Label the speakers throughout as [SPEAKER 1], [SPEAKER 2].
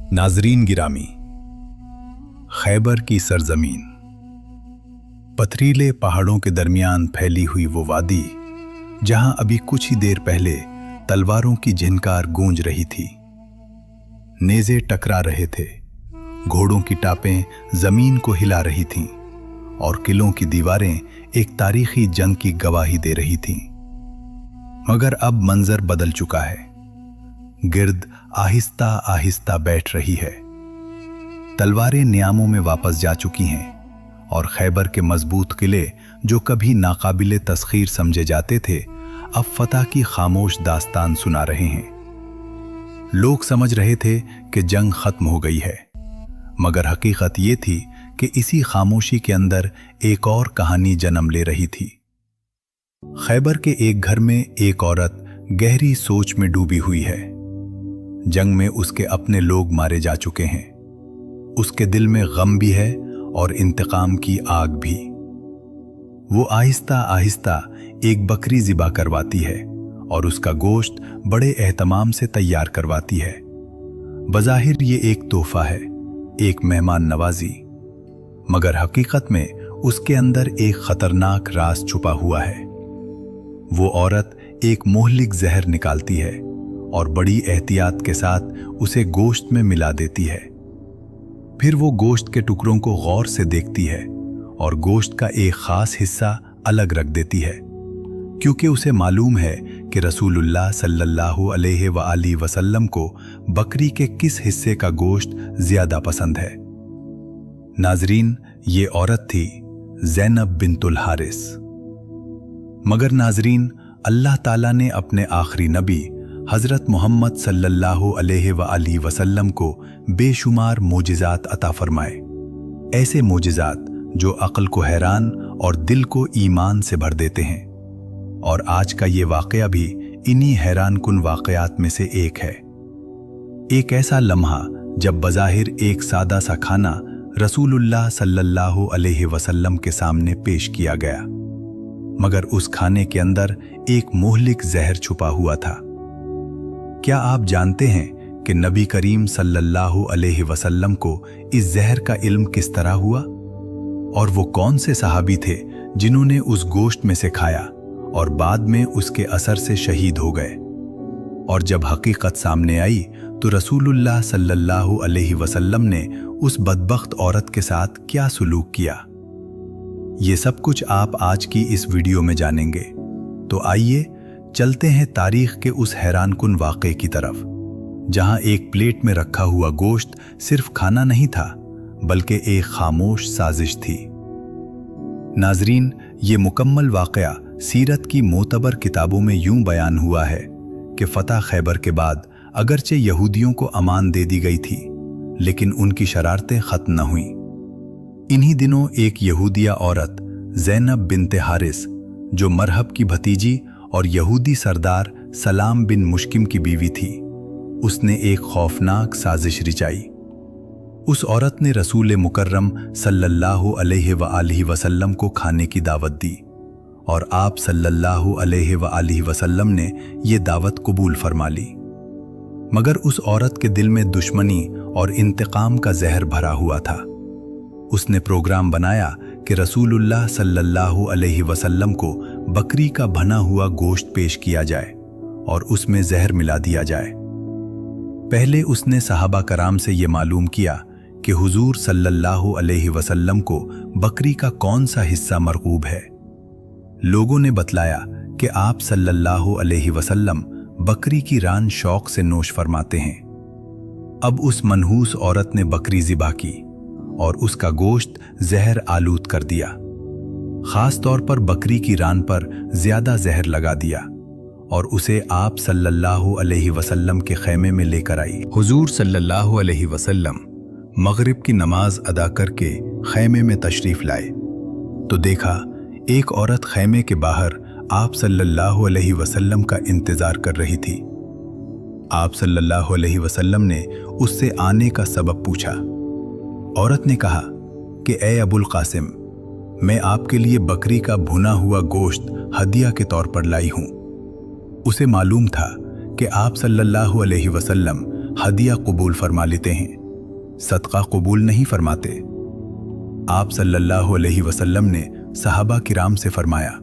[SPEAKER 1] नाजरीन गिरामी, खैबर की सरजमीन, पथरीले पहाड़ों के दरमियान फैली हुई वो वादी जहां अभी कुछ ही देर पहले तलवारों की झिनकार गूंज रही थी। नेज़े टकरा रहे थे, घोड़ों की टापें जमीन को हिला रही थीं और किलों की दीवारें एक तारीखी जंग की गवाही दे रही थीं। मगर अब मंजर बदल चुका है। गिर्द आहिस्ता आहिस्ता बैठ रही है। तलवारें नियामों में वापस जा चुकी हैं और खैबर के मजबूत किले जो कभी नाकाबिले तस्खीर समझे जाते थे, अब फतह की खामोश दास्तान सुना रहे हैं। लोग समझ रहे थे कि जंग खत्म हो गई है, मगर हकीकत ये थी कि इसी खामोशी के अंदर एक और कहानी जन्म ले रही थी। खैबर के एक घर में एक औरत गहरी सोच में डूबी हुई है। जंग में उसके अपने लोग मारे जा चुके हैं। उसके दिल में गम भी है और इंतकाम की आग भी। वो आहिस्ता आहिस्ता एक बकरी ज़िबा करवाती है और उसका गोश्त बड़े एहतमाम से तैयार करवाती है। बज़ाहिर ये एक तोहफा है, एक मेहमान नवाजी, मगर हकीकत में उसके अंदर एक खतरनाक राज छुपा हुआ है। वो औरत एक मोहलिक जहर निकालती है और बड़ी एहतियात के साथ उसे गोश्त में मिला देती है। फिर वो गोश्त के टुकड़ों को गौर से देखती है और गोश्त का एक खास हिस्सा अलग रख देती है, क्योंकि उसे मालूम है कि रसूलुल्लाह सल्लल्लाहु अलैहि वसल्लम को बकरी के किस हिस्से का गोश्त ज्यादा पसंद है। नाजरीन, ये औरत थी ज़ैनब बिन्तुल हारिस। मगर नाजरीन, अल्लाह ताला ने अपने आखिरी नबी हज़रत मोहम्मद सल्लल्लाहु अलैहि वसल्लम को बेशुमार मोजिज़ात अता फरमाए। ऐसे मोजिज़ात जो अक्ल को हैरान और दिल को ईमान से भर देते हैं। और आज का ये वाक़या भी इन्हीं हैरान कुन वाक़यात में से एक है। एक ऐसा लम्हा जब बज़ाहिर एक सादा सा खाना रसूलुल्लाह सल्लल्लाहु अलैहि वसल्लम के सामने पेश किया गया, मगर उस खाने के अंदर एक मोहलिक जहर छुपा हुआ था। क्या आप जानते हैं कि नबी करीम सल्लल्लाहु अलैहि वसल्लम को इस जहर का इल्म किस तरह हुआ? और वो कौन से सहाबी थे जिन्होंने उस गोश्त में से खाया और बाद में उसके असर से शहीद हो गए? और जब हकीकत सामने आई तो रसूलुल्लाह सल्लल्लाहु अलैहि वसल्लम ने उस बदबख्त औरत के साथ क्या सुलूक किया? ये सब कुछ आप आज की इस वीडियो में जानेंगे। तो आइए चलते हैं तारीख के उस हैरान कुन वाक़े की तरफ, जहां एक प्लेट में रखा हुआ गोश्त सिर्फ खाना नहीं था, बल्कि एक खामोश साजिश थी। नाजरीन, ये मुकम्मल वाक़या सीरत की मोतबर किताबों में यूं बयान हुआ है कि फ़तह खैबर के बाद अगरचे यहूदियों को अमान दे दी गई थी, लेकिन उनकी शरारतें ख़त्म न हुईं। इन्हीं दिनों एक यहूदिया औरत ज़ैनब बिन्ते हारिस, जो मरहब की भतीजी और यहूदी सरदार सलाम बिन मुश्किम की बीवी थी, उसने एक खौफनाक साजिश रचाई। उस औरत ने रसूल मुकर्रम सल्लल्लाहु अलैहि वसल्लम को खाने की दावत दी और आप सल्लल्लाहु अलैहि वसल्लम ने ये दावत कबूल फरमा ली। मगर उस औरत के दिल में दुश्मनी और इंतकाम का जहर भरा हुआ था। उसने प्रोग्राम बनाया कि रसूलुल्लाह सल्लल्लाहु अलैहि वसल्लम को बकरी का भना हुआ गोश्त पेश किया जाए और उसमें जहर मिला दिया जाए। पहले उसने सहाबा कराम से ये मालूम किया कि हुजूर सल्लल्लाहु अलैहि वसल्लम को बकरी का कौन सा हिस्सा मरगूब है। लोगों ने बतलाया कि आप सल्लल्लाहु अलैहि वसल्लम बकरी की रान शौक से नोश फरमाते हैं। अब उस मनहूस औरत ने बकरी ज़िबा की और उसका गोश्त जहर आलूद कर दिया। खास तौर पर बकरी की रान पर ज्यादा जहर लगा दिया और उसे आप सल्लल्लाहु अलैहि वसल्लम के खैमे में लेकर आई। हुजूर सल्लल्लाहु अलैहि वसल्लम मगरिब की नमाज अदा करके खैमे में तशरीफ लाए तो देखा एक औरत खैमे के बाहर आप सल्लल्लाहु अलैहि वसल्लम का इंतजार कर रही थी। आप सल्लल्लाहु अलैहि वसल्लम ने उससे आने का सबब पूछा। औरत ने कहा कि ए अबुल कासिम, मैं आपके लिए बकरी का भुना हुआ गोश्त हदिया के तौर पर लाई हूं। उसे मालूम था कि आप सल्लल्लाहु अलैहि वसल्लम हदिया कबूल फरमा लेते हैं, सदका कबूल नहीं फरमाते। आप सल्लल्लाहु अलैहि वसल्लम ने सहाबा किराम से फरमाया,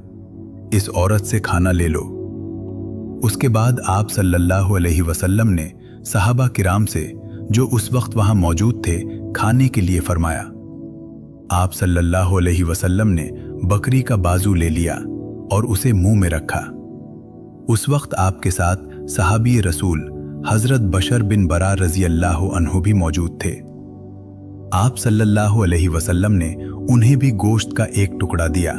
[SPEAKER 1] इस औरत से खाना ले लो। उसके बाद आप सल्लल्लाहु अलैहि वसल्लम ने सहाबा किराम से, जो उस वक्त वहां मौजूद थे, खाने के लिए फरमाया। आप सल्लल्लाहु अलैहि वसल्लम ने बकरी का बाजू ले लिया और उसे मुंह में रखा। उस वक्त आपके साथ सहाबी रसूल हजरत बशर बिन बरा रजी अल्लाह अन्हु भी मौजूद थे। आप सल्लल्लाहु अलैहि वसल्लम ने उन्हें भी गोश्त का एक टुकड़ा दिया।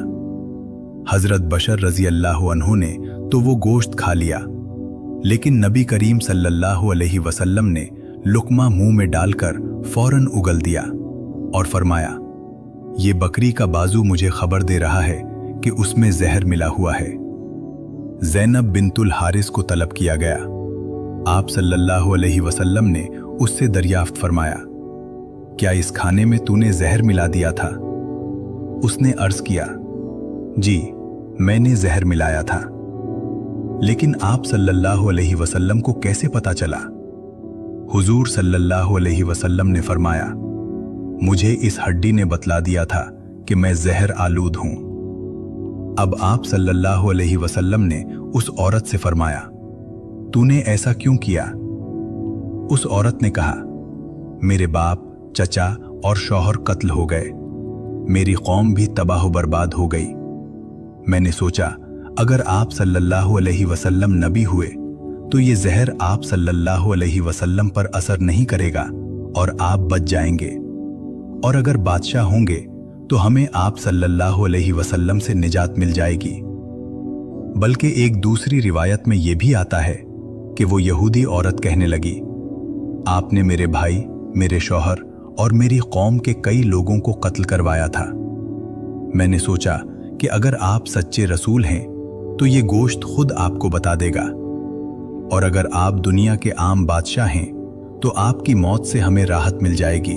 [SPEAKER 1] हजरत बशर रजी अल्लाह अन्हु ने तो वो गोश्त खा लिया, लेकिन नबी करीम सल्लल्लाहु अलैहि वसल्लम ने लुकमा मुंह में डालकर फौरन उगल दिया और फरमाया, ये बकरी का बाजू मुझे खबर दे रहा है कि उसमें जहर मिला हुआ है। ज़ैनब बिनतुल हारिस को तलब किया गया। आप सल्लल्लाहु अलैहि वसल्लम ने उससे दरियाफ्त फरमाया, क्या इस खाने में तूने जहर मिला दिया था? उसने अर्ज किया, जी, मैंने जहर मिलाया था। लेकिन आप सल्लल्लाहु अलैहि वसल्लम को कैसे पता चला? हुजूर सल्लल्लाहु अलैहि वसल्लम ने फरमाया, मुझे इस हड्डी ने बतला दिया था कि मैं जहर आलूद हूं। अब आप सल्लल्लाहु अलैहि वसल्लम ने उस औरत से फरमाया, तूने ऐसा क्यों किया? उस औरत ने कहा, मेरे बाप, चचा और शौहर कत्ल हो गए, मेरी कौम भी तबाह बर्बाद हो गई। मैंने सोचा अगर आप सल्लल्लाहु अलैहि वसल्लम नबी हुए तो ये जहर आप सल्लल्लाहु अलैहि वसल्लम पर असर नहीं करेगा और आप बच जाएंगे, और अगर बादशाह होंगे तो हमें आप सल्लल्लाहु अलैहि वसल्लम से निजात मिल जाएगी। बल्कि एक दूसरी रिवायत में यह भी आता है कि वो यहूदी औरत कहने लगी, आपने मेरे भाई, मेरे शौहर और मेरी कौम के कई लोगों को कत्ल करवाया था। मैंने सोचा कि अगर आप सच्चे रसूल हैं तो ये गोश्त खुद आपको बता देगा, और अगर आप दुनिया के आम बादशाह हैं तो आपकी मौत से हमें राहत मिल जाएगी।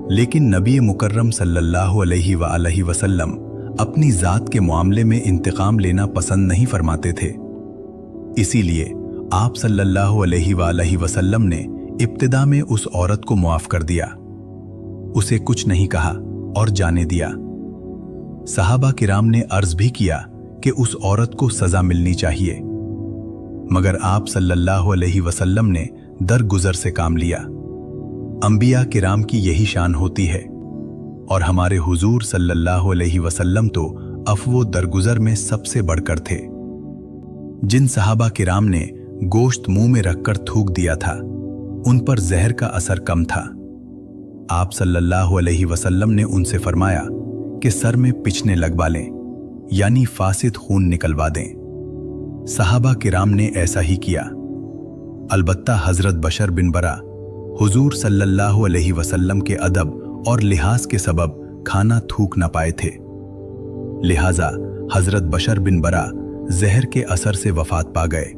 [SPEAKER 1] लेकिन नबी मुकर्रम सल्लल्लाहु अलैहि वसल्लम अपनी जात के मामले में इंतकाम लेना पसंद नहीं फरमाते थे। इसीलिए आप सल्लल्लाहु अलैहि वसल्लम ने इब्तिदा में उस औरत को मुआफ कर दिया, उसे कुछ नहीं कहा और जाने दिया। सहाबा किराम ने अर्ज भी किया कि उस औरत को सजा मिलनी चाहिए, मगर आप सल्लल्लाहु अलैहि वसल्लम ने दरगुजर से काम लिया। अंबिया किराम की यही शान होती है, और हमारे हुजूर सल्लल्लाहु अलैहि वसल्लम तो अफ़्वो दरगुजर में सबसे बढ़कर थे। जिन सहाबा किराम ने गोश्त मुंह में रखकर थूक दिया था, उन पर जहर का असर कम था। आप सल्लल्लाहु अलैहि वसल्लम ने उनसे फरमाया कि सर में पिचने लगवा लें, यानी फासिद खून निकलवा दें। सहाबा किराम ने ऐसा ही किया। अलबत्ता हजरत बशर बिन बरा हुजूर सल्लल्लाहु अलैहि वसल्लम के अदब और लिहाज के सबब खाना थूक न पाए थे। लिहाजा हजरत बशर बिन बरा जहर के असर से वफात पा गए।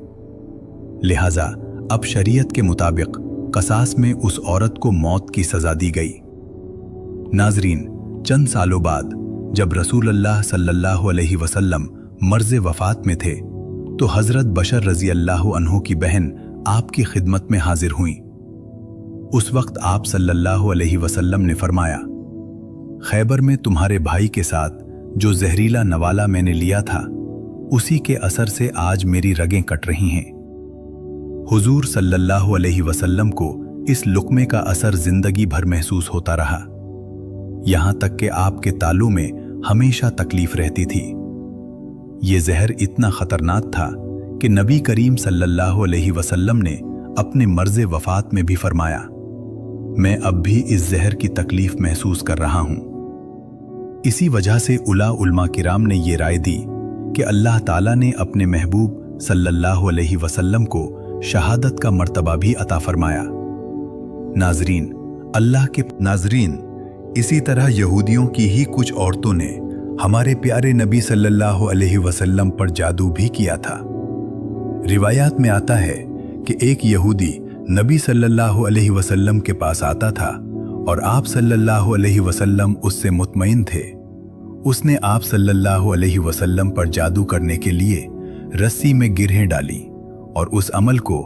[SPEAKER 1] लिहाजा अब शरीयत के मुताबिक कसास में उस औरत को मौत की सजा दी गई। नाजरीन, चंद सालों बाद जब रसूलुल्लाह सल्लल्लाहु अलैहि वसल्लम मर्ज़ वफात में थे तो हजरत बशर रजी अल्लाह अन्हु की बहन आपकी खिदमत में हाजिर हुई। उस वक्त आप सल्लल्लाहु अलैहि वसल्लम ने फरमाया, खैबर में तुम्हारे भाई के साथ जो जहरीला नवाला मैंने लिया था, उसी के असर से आज मेरी रगें कट रही हैं। हुजूर सल्लल्लाहु अलैहि वसल्लम को इस लुक्मे का असर जिंदगी भर महसूस होता रहा, यहां तक कि आपके तालू में हमेशा तकलीफ रहती थी। ये जहर इतना खतरनाक था कि नबी करीम सल्लल्लाहु अलैहि वसल्लम ने अपने मर्ज़ वफात में भी फरमाया, मैं अब भी इस जहर की तकलीफ महसूस कर रहा हूं। इसी वजह से उलमा किराम ने ये राय दी कि अल्लाह ताला ने अपने महबूब सल्लल्लाहु अलैहि वसल्लम को शहादत का मर्तबा भी अता फरमाया। नाजरीन, इसी तरह यहूदियों की ही कुछ औरतों ने हमारे प्यारे नबी सल्लल्लाहु अलैहि वसल्लम पर जादू भी किया था। रिवायात में आता है कि एक यहूदी नबी सल्लल्लाहु अलैहि वसल्लम के पास आता था और आप सल्लल्लाहु अलैहि वसल्लम उससे मुतमईन थे। उसने आप सल्लल्लाहु अलैहि वसल्लम पर जादू करने के लिए रस्सी में गिरहें डाली और उस अमल को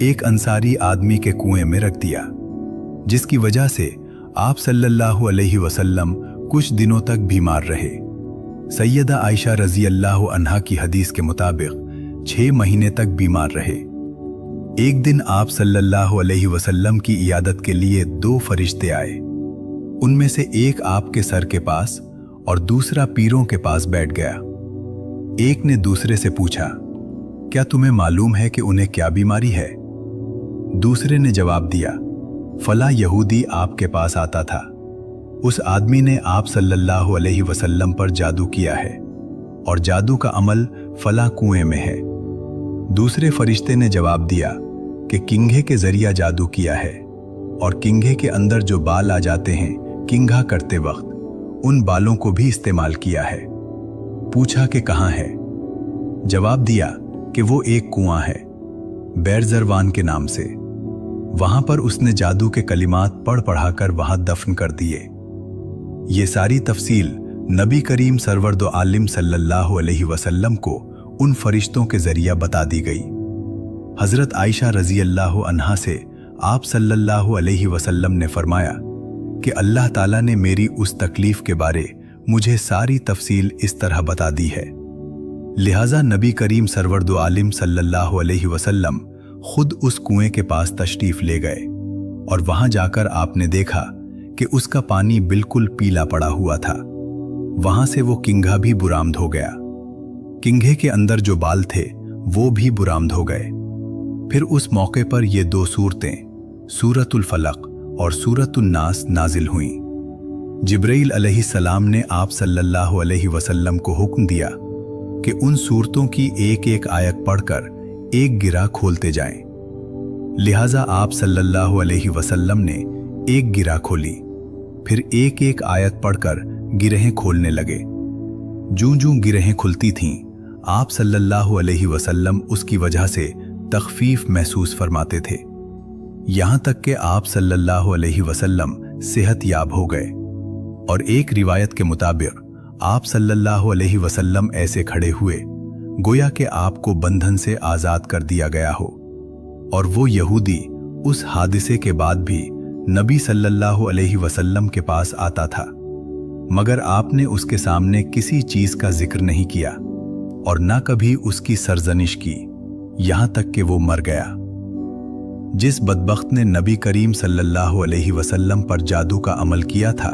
[SPEAKER 1] एक अंसारी आदमी के कुएं में रख दिया, जिसकी वजह से आप सल्लल्लाहु अलैहि वसल्लम कुछ दिनों तक बीमार रहे। सैयदा आयशा रजी अल्लाह अन्हा की हदीस के मुताबिक 6 महीने तक बीमार रहे। एक दिन आप सल्लल्लाहु अलैहि वसल्लम की इयादत के लिए 2 फरिश्ते आए। उनमें से एक आपके सर के पास और दूसरा पीरों के पास बैठ गया। एक ने दूसरे से पूछा, क्या तुम्हें मालूम है कि उन्हें क्या बीमारी है? दूसरे ने जवाब दिया, फला यहूदी आपके पास आता था, उस आदमी ने आप सल्लल्लाहु अलैहि वसल्लम पर जादू किया है और जादू का अमल फला कुएं में है। दूसरे फरिश्ते ने जवाब दिया कि किंघे के जरिया जादू किया है और किंघे के अंदर जो बाल आ जाते हैं किंघा करते वक्त, उन बालों को भी इस्तेमाल किया है। पूछा कि कहाँ है? जवाब दिया कि वो एक कुआं है बैरजरवान के नाम से, वहां पर उसने जादू के कलिमात पढ़ पढ़ाकर वहां दफन कर दिए। ये सारी तफसील नबी करीम सरवर दो आलिम सल्लल्लाहु अलैहि वसल्लम को उन फरिश्तों के जरिया बता दी गई। हजरत आयशा रजी अल्लाह अन्हा से आप सल्लल्लाहु अलैहि वसल्लम ने फरमाया कि अल्लाह ताला ने मेरी उस तकलीफ के बारे मुझे सारी तफसील इस तरह बता दी है। लिहाजा नबी करीम सरवर दो आलिम सल्लल्लाहु अलैहि वसल्लम खुद उस कुएं के पास तशरीफ ले गए और वहां जाकर आपने देखा कि उसका पानी बिल्कुल पीला पड़ा हुआ था। वहां से वो किंघा भी बुरामद हो गया। किंघे के अंदर जो बाल थे वो भी बुरामद हो गए। फिर उस मौके पर ये 2 सूरतें सूरतुल फलक और सूरतुन नास नाजिल हुईं। जिब्राइल अलैहिस्सलाम ने आप सल्लल्लाहु अलैहि वसल्लम को हुक्म दिया कि उन सूरतों की एक एक आयत पढ़कर एक गिरा खोलते जाएं। लिहाजा आप सल्लल्लाहु अलैहि वसल्लम ने एक गिरा खोली, फिर एक एक आयत पढ़कर गिरहें खोलने लगे। जूं-जूं गिरहें खुलती थीं, आप सल्लल्लाहु अलैहि वसल्लम उसकी वजह से तखफीफ महसूस फरमाते थे, यहां तक कि आप सल्लल्लाहु अलैहि वसल्लम सेहतयाब हो गए। और एक रिवायत के मुताबिक आप सल्लल्लाहु अलैहि वसल्लम ऐसे खड़े हुए गोया कि आपको बंधन से आजाद कर दिया गया हो। और वो यहूदी उस हादिसे के बाद भी नबी सल्लल्लाहु अलैहि वसल्लम के पास आता था, मगर आपने उसके सामने किसी चीज का जिक्र नहीं किया और ना कभी उसकी सरजनिश की, यहां तक कि वो मर गया। जिस बदबख्त ने नबी करीम सल्लल्लाहु अलैहि वसल्लम पर जादू का अमल किया था,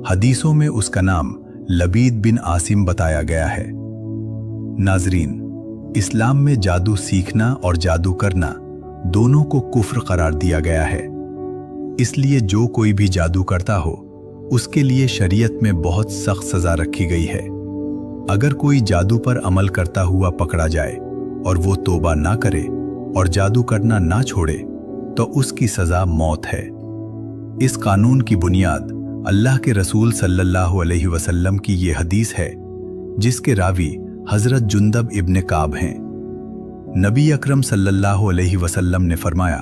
[SPEAKER 1] हदीसों में उसका नाम लबीद बिन आसिम बताया गया है। नाजरीन, इस्लाम में जादू सीखना और जादू करना दोनों को कुफ्र करार दिया गया है। इसलिए जो कोई भी जादू करता हो उसके लिए शरीयत में बहुत सख्त सजा रखी गई है। अगर कोई जादू पर अमल करता हुआ पकड़ा जाए और वो तौबा ना करे और जादू करना ना छोड़े तो उसकी सजा मौत है। इस कानून की बुनियाद अल्लाह के रसूल सल्लल्लाहु अलैहि वसल्लम की ये हदीस है, जिसके रावी हजरत जुंदब इब्न काब हैं। नबी अकरम सल्लल्लाहु अलैहि वसल्लम ने फरमाया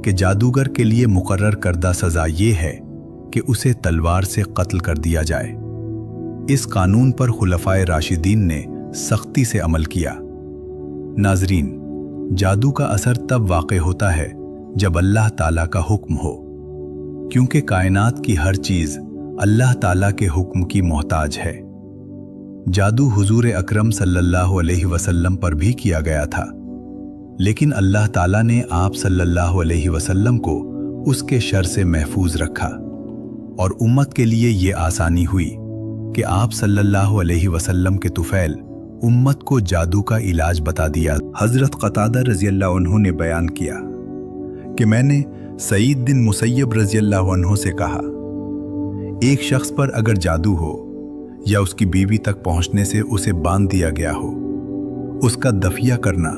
[SPEAKER 1] कि जादूगर के लिए मुकर्रर करदा सजा ये है कि उसे तलवार से कत्ल कर दिया जाए। इस कानून पर खुलफाए राशिदीन ने सख्ती से अमल किया। नाजरीन, जादू का असर तब वाक़े होता है जब अल्लाह ताला का हुक्म हो, क्योंकि कायनात की हर चीज अल्लाह ताला के हुक्म की मोहताज है। जादू हुजूर अकरम सल्लल्लाहु अलैहि वसल्लम पर भी किया गया था, लेकिन अल्लाह ताला ने आप सल्लल्लाहु अलैहि वसल्लम को उसके शर से महफूज रखा और उम्मत के लिए ये आसानी हुई कि आप सल्लल्लाहु अलैहि वसल्लम के तुफैल उम्मत को जादू का इलाज बता दिया। हजरत कतादा रजी अल्लाह अन्हु ने बयान किया कि मैंने सईद बिन मुसय्यब रजी अल्लाह अन्हु से कहा, एक शख्स पर अगर जादू हो या उसकी बीवी तक पहुंचने से उसे बांध दिया गया हो, उसका दफिया करना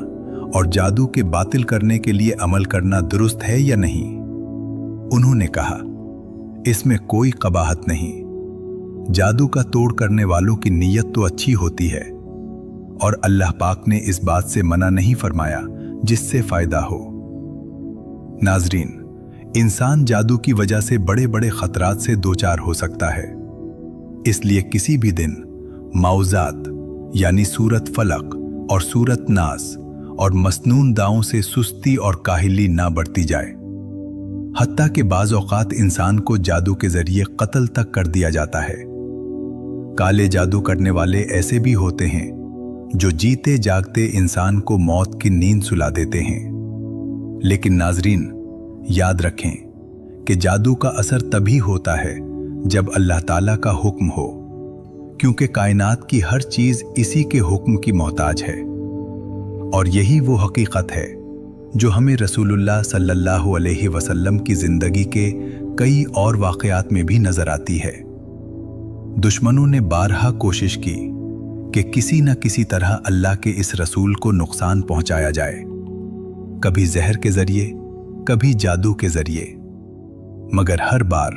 [SPEAKER 1] और जादू के बातिल करने के लिए अमल करना दुरुस्त है या नहीं? उन्होंने कहा, इसमें कोई कबाहत नहीं। जादू का तोड़ करने वालों की नीयत तो अच्छी होती है और अल्लाह पाक ने इस बात से मना नहीं फरमाया जिससे फायदा हो। नाजरीन, इंसान जादू की वजह से बड़े बड़े खतरात से दोचार हो सकता है। इसलिए किसी भी दिन मौज़ात यानी सूरत फलक और सूरत नास और मसनून दावों से सुस्ती और काहिली ना बढ़ती जाए। हत्ता कि बाज़ औक़ात इंसान को जादू के जरिए कत्ल तक कर दिया जाता है। काले जादू करने वाले ऐसे भी होते हैं जो जीते जागते इंसान को मौत की नींद सुला देते हैं। लेकिन नाज़रीन, याद रखें कि जादू का असर तभी होता है जब अल्लाह ताला का हुक्म हो, क्योंकि कायनात की हर चीज इसी के हुक्म की मोहताज है। और यही वो हकीकत है जो हमें रसूलुल्लाह सल्लल्लाहु अलैहि वसल्लम की जिंदगी के कई और वाक़यात में भी नजर आती है। दुश्मनों ने बारहा कोशिश की कि किसी न किसी तरह अल्लाह के इस रसूल को नुकसान पहुंचाया जाए, कभी जहर के जरिए, कभी जादू के जरिए, मगर हर बार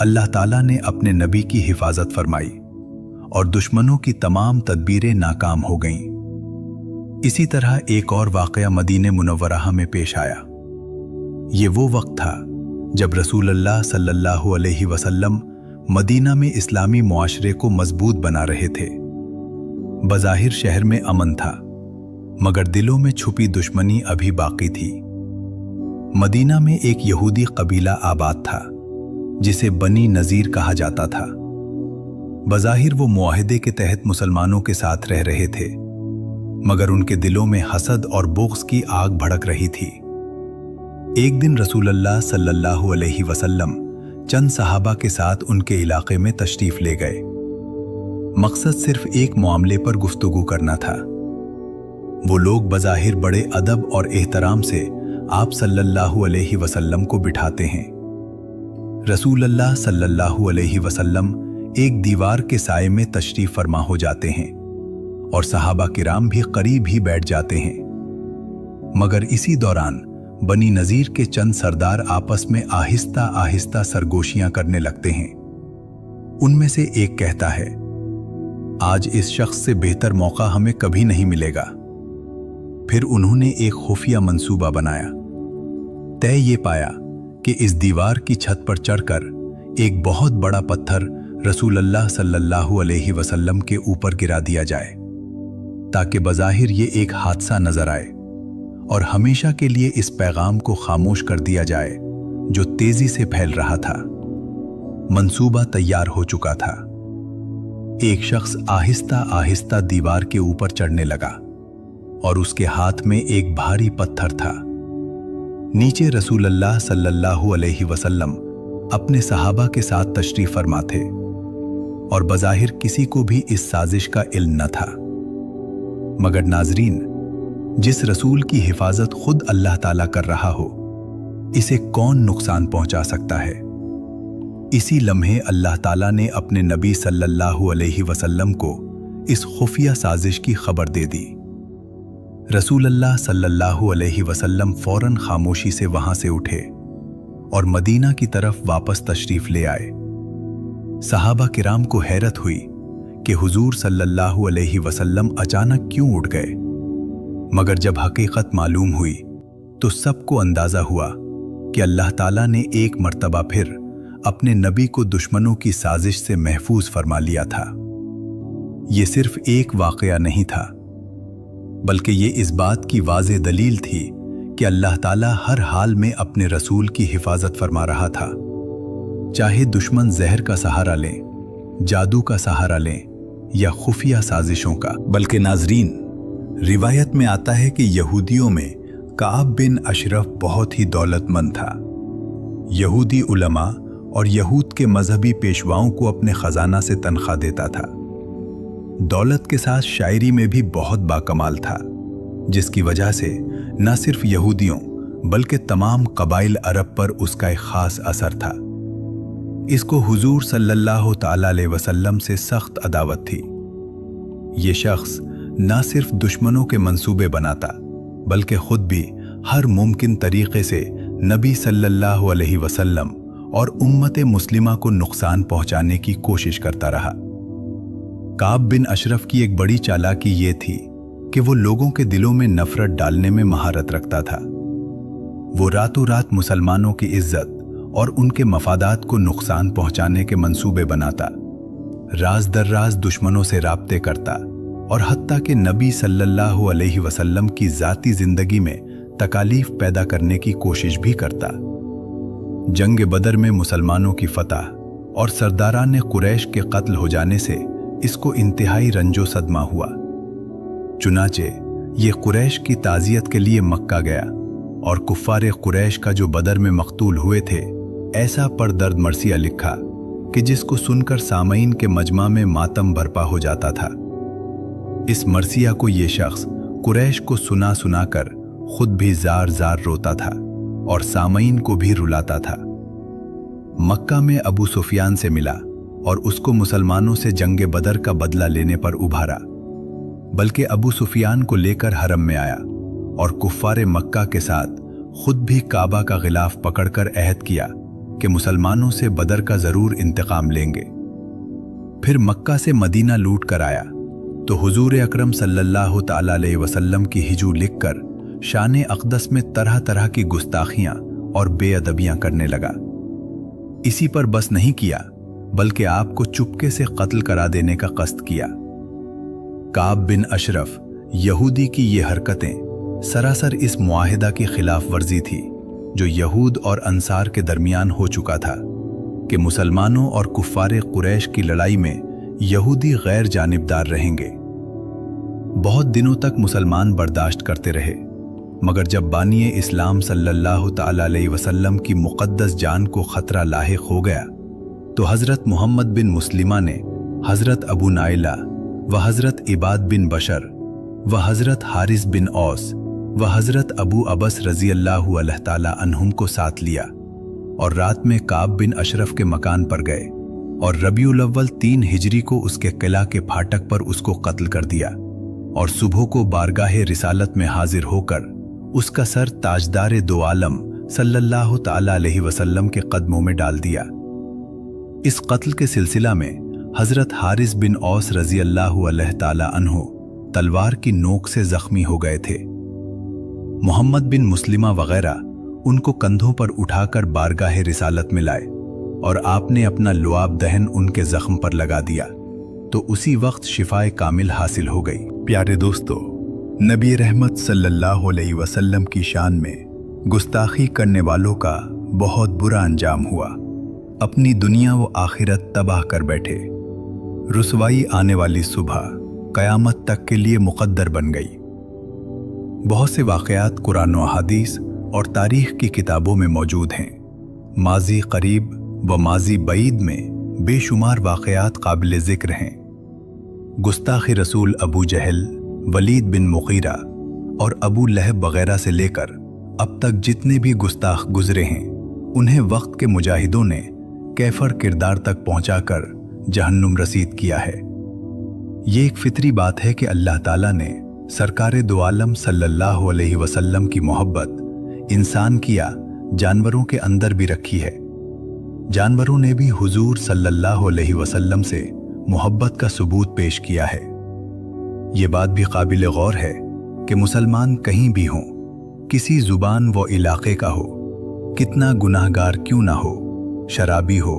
[SPEAKER 1] अल्लाह ताला ने अपने नबी की हिफाजत फरमाई और दुश्मनों की तमाम तदबीरें नाकाम हो गईं। इसी तरह एक और वाक़या मदीने मुनव्वरा में पेश आया। ये वो वक्त था जब रसूलुल्लाह सल्लल्लाहु अलैहि वसल्लम मदीना में इस्लामी मुआशरे को मजबूत बना रहे थे। बज़ाहिर शहर में अमन था, मगर दिलों में छुपी दुश्मनी अभी बाकी थी। मदीना में एक यहूदी कबीला आबाद था जिसे बनी नज़ीर कहा जाता था। बज़ाहिर वो मुआहदे के तहत मुसलमानों के साथ रह रहे थे, मगर उनके दिलों में हसद और बुग़्ज़ की आग भड़क रही थी। एक दिन रसूलुल्लाह सल्लल्लाहु अलैहि वसल्लम चंद सहाबा के साथ उनके इलाके में तशरीफ ले गए। मकसद सिर्फ एक मामले पर गुफ्तगू करना था। वो लोग बज़ाहिर बड़े अदब और एहतराम से आप सल्लल्लाहु अलैहि वसल्लम को बिठाते हैं। रसूलुल्लाह सल्लल्लाहु अलैहि वसल्लम एक दीवार के साए में तशरीफ फरमा हो जाते हैं और सहाबा किराम भी करीब ही बैठ जाते हैं। मगर इसी दौरान बनी नज़ीर के चंद सरदार आपस में आहिस्ता आहिस्ता सरगोशियां करने लगते हैं। उनमें से एक कहता है, आज इस शख्स से बेहतर मौका हमें कभी नहीं मिलेगा। फिर उन्होंने एक खुफिया मंसूबा बनाया। तय ये पाया कि इस दीवार की छत पर चढ़कर एक बहुत बड़ा पत्थर रसूलुल्लाह सल्लल्लाहु अलैहि वसल्लम के ऊपर गिरा दिया जाए, ताकि बज़ाहिर ये एक हादसा नजर आए और हमेशा के लिए इस पैगाम को खामोश कर दिया जाए जो तेजी से फैल रहा था। मंसूबा तैयार हो चुका था। एक शख्स आहिस्ता आहिस्ता दीवार के ऊपर चढ़ने लगा और उसके हाथ में एक भारी पत्थर था। नीचे रसूलुल्लाह सल्लल्लाहु अलैहि वसल्लम अपने सहाबा के साथ तशरीफ फरमा थे और बज़ाहिर किसी को भी इस साजिश का इल्म न था। मगर नाजरीन, जिस रसूल की हिफाजत खुद अल्लाह ताला कर रहा हो, इसे कौन नुकसान पहुंचा सकता है? इसी लम्हे अल्लाह ताला ने अपने नबी सल्लल्लाहु अलैहि वसल्लम को इस खुफिया साजिश की खबर दे दी। रसूलुल्लाह सल्लल्लाहु अलैहि वसल्लम फौरन खामोशी से वहां से उठे और मदीना की तरफ वापस तशरीफ ले आए। सहाबा किराम को हैरत हुई कि हुजूर सल्लल्लाहु अलैहि वसल्लम अचानक क्यों उठ गए, मगर जब हकीकत मालूम हुई तो सबको अंदाजा हुआ कि अल्लाह ताला ने एक मर्तबा फिर अपने नबी को दुश्मनों की साजिश से महफूज फरमा लिया था। ये सिर्फ एक वाक़या नहीं था, बल्कि ये इस बात की वाज़ेह दलील थी कि अल्लाह ताला हर हाल में अपने रसूल की हिफाजत फरमा रहा था, चाहे दुश्मन जहर का सहारा लें, जादू का सहारा लें या खुफिया साजिशों का। बल्कि नाजरीन, रिवायत में आता है कि यहूदियों में काब बिन अशरफ बहुत ही दौलतमंद था। यहूदी उलमा और यहूद के मजहबी पेशवाओं को अपने खजाना से तनख्वाह देता था। दौलत के साथ शायरी में भी बहुत बाकमाल था, जिसकी वजह से न सिर्फ यहूदियों बल्कि तमाम कबाइल अरब पर उसका एक खास असर था। इसको हुजूर सल्लल्लाहु ताला अलैहि वसल्लम से सख्त अदावत थी। ये शख्स न सिर्फ दुश्मनों के मंसूबे बनाता, बल्कि खुद भी हर मुमकिन तरीके से नबी सल्लल्लाहु अलैहि वसल्लम और उम्मत मुस्लिमा को नुकसान पहुंचाने की कोशिश करता रहा। काब बिन अशरफ की एक बड़ी चालाकी ये थी कि वो लोगों के दिलों में नफरत डालने में महारत रखता था। वो रातों रात मुसलमानों की इज्जत और उनके मफादात को नुकसान पहुंचाने के मंसूबे बनाता, राज दर राज दुश्मनों से राब्ते करता और हत्ता कि नबी सल्लल्लाहु अलैहि वसल्लम की ज़ाती ज़िंदगी में तकालीफ पैदा करने की कोशिश भी करता। जंग बदर में मुसलमानों की फतह और सरदारान कुरैश के कत्ल हो जाने से इसको इंतहाई रंजो सदमा हुआ। चुनाचे ये कुरैश की ताज़ियत के लिए मक्का गया और कुफ़ार कुरैश का जो बदर में मक़तूल हुए थे ऐसा पर दर्द मरसिया लिखा कि जिसको सुनकर सामईन के मजमा में मातम बरपा हो जाता था। इस मरसिया को ये शख्स कुरैश को सुना सुनाकर खुद भी जार जार रोता था और सामईन को भी रुलाता था। मक्का में अबू सुफियान से मिला और उसको मुसलमानों से जंग बदर का बदला लेने पर उभारा, बल्कि अबू सुफियान को लेकर हरम में आया और कुफ्फारे मक्का के साथ खुद भी काबा का गिलाफ पकड़कर अहद किया कि मुसलमानों से बदर का जरूर इंतकाम लेंगे। फिर मक्का से मदीना लूट कर आया तो हुजूर अकरम सल्लल्लाहु तआला अलैहि वसल्लम की हिजू लिखकर शान अक़दस में तरह तरह की गुस्ताखियां और बेअदबियां करने लगा। इसी पर बस नहीं किया बल्कि आपको चुपके से कत्ल करा देने का कस्त किया। काब बिन अशरफ यहूदी की ये हरकतें सरासर इस मुआहिदा की खिलाफ वर्जी थी जो यहूद और अंसार के दरमियान हो चुका था कि मुसलमानों और कुफ्फारे कुरैश की लड़ाई में यहूदी गैर जानिबदार रहेंगे। बहुत दिनों तक मुसलमान बर्दाश्त करते रहे, मगर जब बानिए इस्लाम सल्लल्लाहु तआला अलैहि वसल्लम की मुक़द्दस जान को खतरा लाहिक हो गया तो हज़रत मोहम्मद बिन मुस्लिमा ने हज़रत अबू नाइला व हज़रत इबाद बिन बशर व हज़रत हारिस बिन औस व हज़रत अबू अबस रज़ी अल्लाहु अलैहि ताला अन्हुम को साथ लिया और रात में काब बिन अशरफ के मकान पर गए और रबीउल अव्वल 3 हिजरी को उसके किला के फाटक पर उसको कत्ल कर दिया और सुबह को बारगाहे रिसालत में हाजिर होकर उसका सर ताजदार दो आलम सल्लल्लाहु तआला अलैहि वसल्लम के कदमों में डाल दिया। इस कत्ल के सिलसिला में हज़रत हारिस बिन औस रज़ी अल्लाहु अलैहि ताला अन्हु तलवार की नोक से जख्मी हो गए थे। मोहम्मद बिन मुस्लिमा वगैरह उनको कंधों पर उठाकर बारगाहे रिसालत में लाए और आपने अपना लुआब दहन उनके जख्म पर लगा दिया तो उसी वक्त शिफाए कामिल हासिल हो गई। प्यारे दोस्तों, नबी रहमत सल्लल्लाहु अलैहि वसल्लम की शान में गुस्ताखी करने वालों का बहुत बुरा अंजाम हुआ। अपनी दुनिया व आखिरत तबाह कर बैठे। रुसवाई आने वाली सुबह क़यामत तक के लिए मुक़द्दर बन गई। बहुत से वाक़यात कुरान व हदीस और तारीख़ की किताबों में मौजूद हैं। माजी करीब व माजी बईद में बेशुमार वाक़यात काबिल ज़िक्र हैं। गुस्ताख़ी रसूल अबू जहल, वलीद बिन मुग़ीरा और अबू लहब वगैरह से लेकर अब तक जितने भी गुस्ताख गुजरे हैं उन्हें वक्त के मुजाहिदों ने कैफर किरदार तक पहुंचाकर जहन्नुम रसीद किया है। ये एक फितरी बात है कि अल्लाह ताला ने सरकारे दो आलम सल्लल्लाहु अलैहि वसल्लम की मोहब्बत इंसान किया जानवरों के अंदर भी रखी है। जानवरों ने भी हुजूर सल्लल्लाहु अलैहि वसल्लम से मोहब्बत का सबूत पेश किया है। ये बात भी काबिल गौर है कि मुसलमान कहीं भी हों, किसी जुबान व इलाके का हो, कितना गुनाहगार क्यों ना हो, शराबी हो,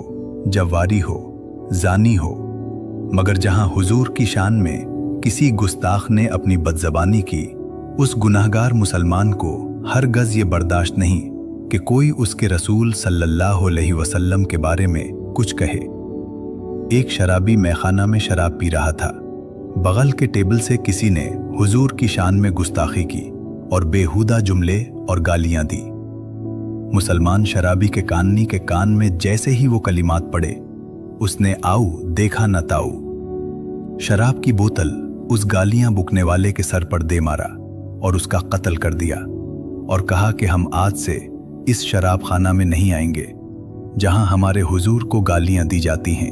[SPEAKER 1] जवारी हो, जानी हो, मगर जहां हुजूर की शान में किसी गुस्ताख ने अपनी बदज़बानी की, उस गुनाहगार मुसलमान को हरगज़ ये बर्दाश्त नहीं कि कोई उसके रसूल सल्लल्लाहु अलैहि वसल्लम के बारे में कुछ कहे। एक शराबी मैखाना में शराब पी रहा था। बगल के टेबल से किसी ने हुजूर की शान में गुस्ताखी की और बेहुदा जुमले और गालियां दी। मुसलमान शराबी के काननी के कान में जैसे ही वो कलिमात पड़े, उसने आऊ देखा न ताऊ शराब की बोतल उस गालियां बुकने वाले के सर पर दे मारा और उसका कत्ल कर दिया और कहा कि हम आज से इस शराब खाना में नहीं आएंगे जहां हमारे हुजूर को गालियां दी जाती हैं।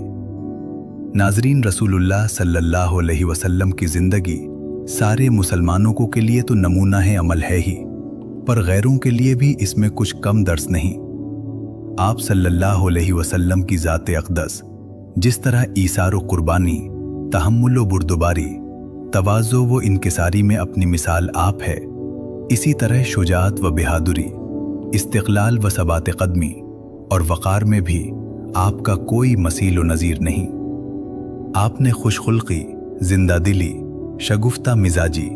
[SPEAKER 1] नाजरीन, रसूलुल्लाह सल्लल्लाहु अलैहि वसल्लम की जिंदगी सारे मुसलमानों को के लिए तो नमूना है अमल है ही, पर गैरों के लिए भी इसमें कुछ कम दर्स नहीं। आप सल्लल्लाहु अलैहि वसल्लम की ज़ात अक़दस जिस तरह ईसार व कुर्बानी, तहम्मुल व बुर्दबारी, तवाज़ो व इनकिसारी में अपनी मिसाल आप है, इसी तरह शुजाअत व बहादुरी, इस्तिक़लाल व सबात क़दमी और वक़ार में भी आपका कोई मसील व नज़ीर नहीं। आपने खुशखुल्क़ी, जिंदा दिली, शगुफ्ता मिजाजी,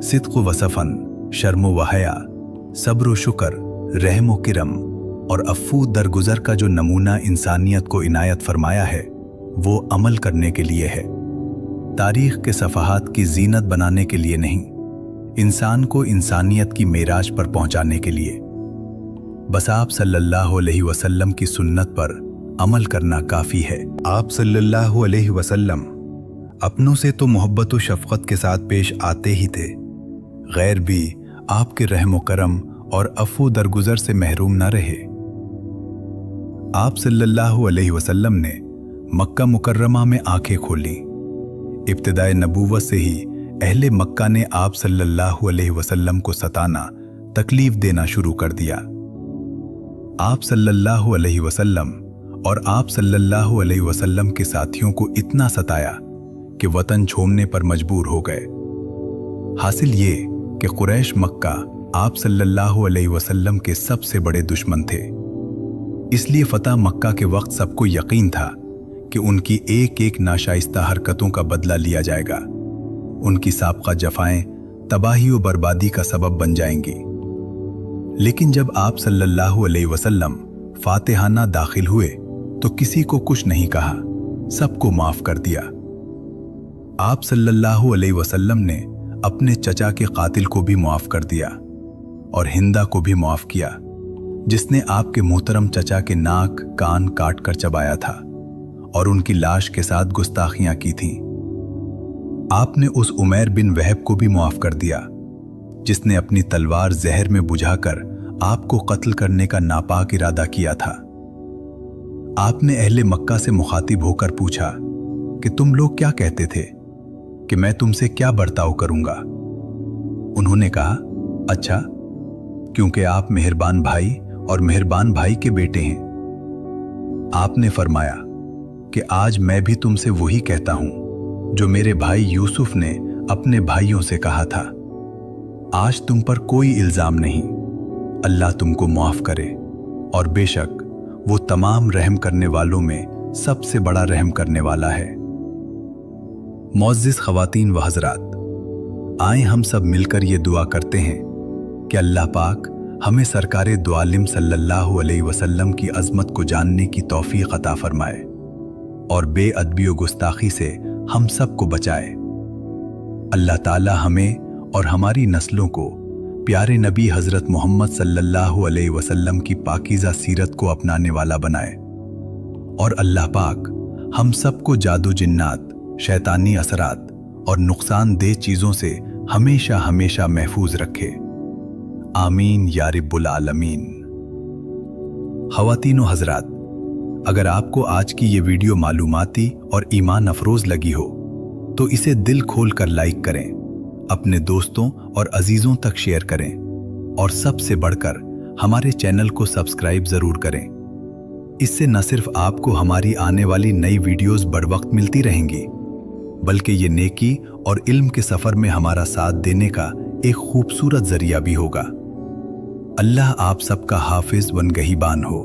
[SPEAKER 1] सिद्क़ व सफ़न, शर्म व हया, सब्र व शुक्र, रहम व किरम और अफ़ू दरगुज़र का जो नमूना इंसानियत को इनायत फरमाया है वो अमल करने के लिए है, तारीख़ के सफ़हात की ज़ीनत बनाने के लिए नहीं, इंसान को इंसानियत की मेराज पर पहुंचाने के लिए। बस आप सल्लल्लाहु अलैहि वसल्लम की सुन्नत पर अमल करना काफ़ी है। आप सल्लल्लाहु अलैहि वसल्लम अपनों से तो मोहब्बत व शफ़क़त के साथ पेश आते ही थे, गैर भी आपके रहम व करम और अफ़ू दरगुज़र से महरूम न रहे। आप सल्लल्लाहु अलैहि वसल्लम ने मक्का मुकर्रमा में आंखें खोली। इब्तिदाए नबूवत से ही अहले मक्का ने आप सल्लल्लाहु अलैहि वसल्लम को सताना, तकलीफ देना शुरू कर दिया। आप सल्लल्लाहु अलैहि वसल्लम और आप सल्लल्लाहु अलैहि वसल्लम के साथियों को इतना सताया कि वतन छोड़ने पर मजबूर हो गए। हासिल ये कि कुरैश मक्का आप सल्लल्लाहु अलैहि वसल्लम के सबसे बड़े दुश्मन थे। इसलिए फतह मक्का के वक्त सबको यकीन था कि उनकी एक एक नाशाइस्ता हरकतों का बदला लिया जाएगा, उनकी साबका जफाएं तबाही व बर्बादी का सबब बन जाएंगी। लेकिन जब आप सल्लल्लाहु अलैहि वसल्लम फातिहाना दाखिल हुए तो किसी को कुछ नहीं कहा, सबको माफ कर दिया। आप सल्लल्लाहु अलैहि वसल्लम ने अपने चचा के कातिल को भी माफ कर दिया और हिंदा को भी माफ किया, जिसने आपके मोहतरम चचा के नाक कान काट कर चबाया था और उनकी लाश के साथ गुस्ताखियां की थीं। आपने उस उमैर बिन वहब को भी माफ कर दिया, जिसने अपनी तलवार जहर में बुझाकर आपको कत्ल करने का नापाक इरादा किया था। आपने अहले मक्का से मुखातिब होकर पूछा कि तुम लोग क्या कहते थे कि मैं तुमसे क्या बर्ताव करूंगा। उन्होंने कहा, अच्छा, क्योंकि आप मेहरबान भाई और मेहरबान भाई के बेटे हैं। आपने फरमाया कि आज मैं भी तुमसे वही कहता हूं जो मेरे भाई यूसुफ ने अपने भाइयों से कहा था। आज तुम पर कोई इल्जाम नहीं, अल्लाह तुमको माफ करे और बेशक वो तमाम रहम करने वालों में सबसे बड़ा रहम करने वाला है। मुअज़्ज़िज़ ख़वातीन व हज़रात, आए हम सब मिलकर ये दुआ करते हैं कि अल्लाह पाक हमें सरकारे दो आलिम सल्लल्लाहु अलैहि वसल्लम की अज़मत को जानने की तौफ़ीक़ अता फ़रमाए और बेअदबी व गुस्ताखी से हम सबको बचाए। अल्लाह ताला हमें और हमारी नस्लों को प्यारे नबी हज़रत मोहम्मद सल्लल्लाहु अलैहि वसल्लम की पाकीज़ा सीरत को अपनाने वाला बनाए और अल्लाह पाक हम सबको जादू जिन्नात, शैतानी असरात और नुकसानदेह चीज़ों से हमेशा हमेशा महफूज रखे। आमीन या रब्बुल आलमीन। ख़वातीन व हज़रात, अगर आपको आज की ये वीडियो मालूमाती और ईमान अफरोज़ लगी हो तो इसे दिल खोल कर लाइक करें, अपने दोस्तों और अजीजों तक शेयर करें और सबसे बढ़कर हमारे चैनल को सब्सक्राइब जरूर करें। इससे न सिर्फ आपको हमारी आने वाली नई वीडियोस बरवक्त मिलती रहेंगी, बल्कि ये नेकी और इल्म के सफर में हमारा साथ देने का एक खूबसूरत जरिया भी होगा। अल्लाह आप सबका हाफिज व निगहबान हो।